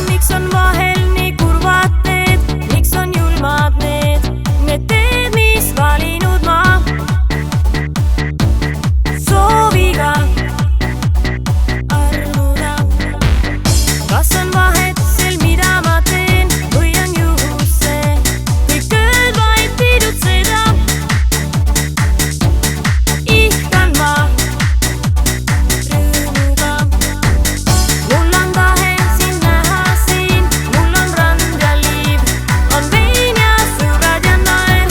Miks on vahel nii kurvad teed, miks on julmad need teed, mis valinud ma sooviga armuda? Kas on vahet sel, mida ma teen, või on juhus see, kõik ööd vaid pidutseda? Ihkan ma rõõmuga. Mul on tahe sind näha siin, mul on rand ja liiv, on vein ja sõbrad ja naer.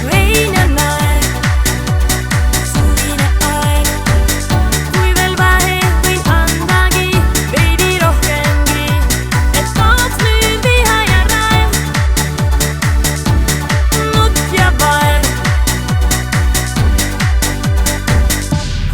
Vein ja naer, suvine aeg. Kui veel vähe võin andagi, veidi rohkemgi, et kaoks nüüd viha ja raev, nutt ja vaev.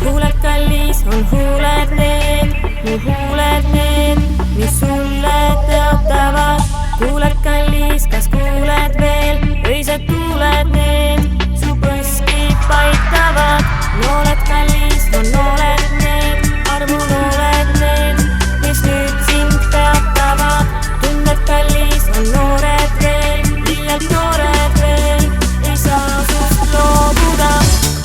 Huuled kallis, on huuled need, mu huuled need, mis sulle teatavad. Kuuled kallis, kas kuuled veel, öised tuuled need, su põski paitavad. Nooled kallis, on nooled need, armunooled need, mis nüüd sind peatavad. Tunded kallis, on noored veel, liialt noored veel, ei saa sust loobuda.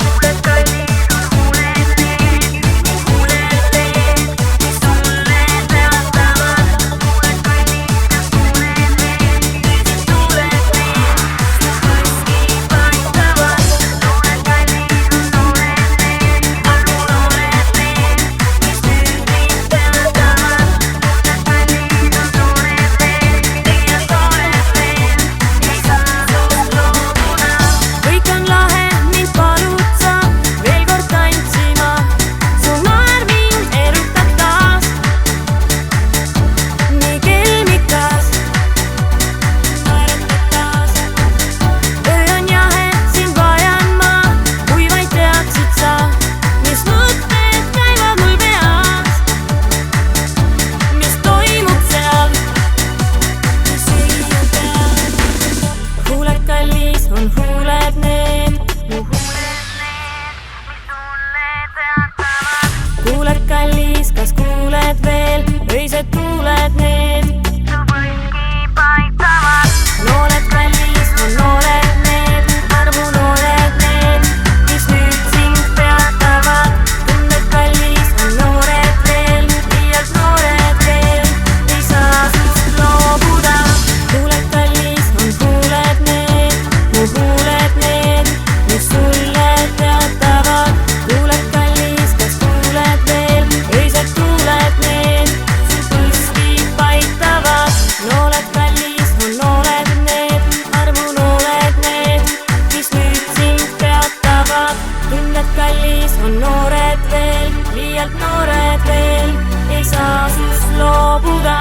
Kuuled kallis, on huuled need, mu huuled need, mis sulle teatavad. Kuuled kallis, on huuled need, öised tuuled need, su põski paitavad. Nooled kallis, on noored need, armunooled need, mis nüüd mind peatavad. Tunded kallis, on noored veel, liialt noored veel, ei saa sust loobuda. Kõik on lahe, mind palud sa veel kord tantsima, su naer mind erutab taas. Nii kelmikas, naeratad taas. Öö on jahe, sind vajan ma, kui vaid teaksid sa, mis mõtted käivad mul peas, mis toimub seal, mis siia peal. Huuled kallis, on huuled need, mu huuled need, mis sulle teatavad. Kuuled kallis, kas kuuled veel, öised tuuled need, su põski paitavad. Nooled kallis, on nooled need, armunooled need, mis nüüd sind peatavad. Tunded kallis, on noored veel, liialt noored veel, ei saa sust loobuda. Huuled kallis, on huuled need, mu huuled need, mis sulle teatavad. Kuuled kallis, kas kuuled veel, öised tuuled need, su põski paitavad. Nooled kallis, on nooled need, armunooled need, mis nüüd sind peatavad. Tunded kallis, on noored veel, liialt noored veel, ei saa sust loobuda.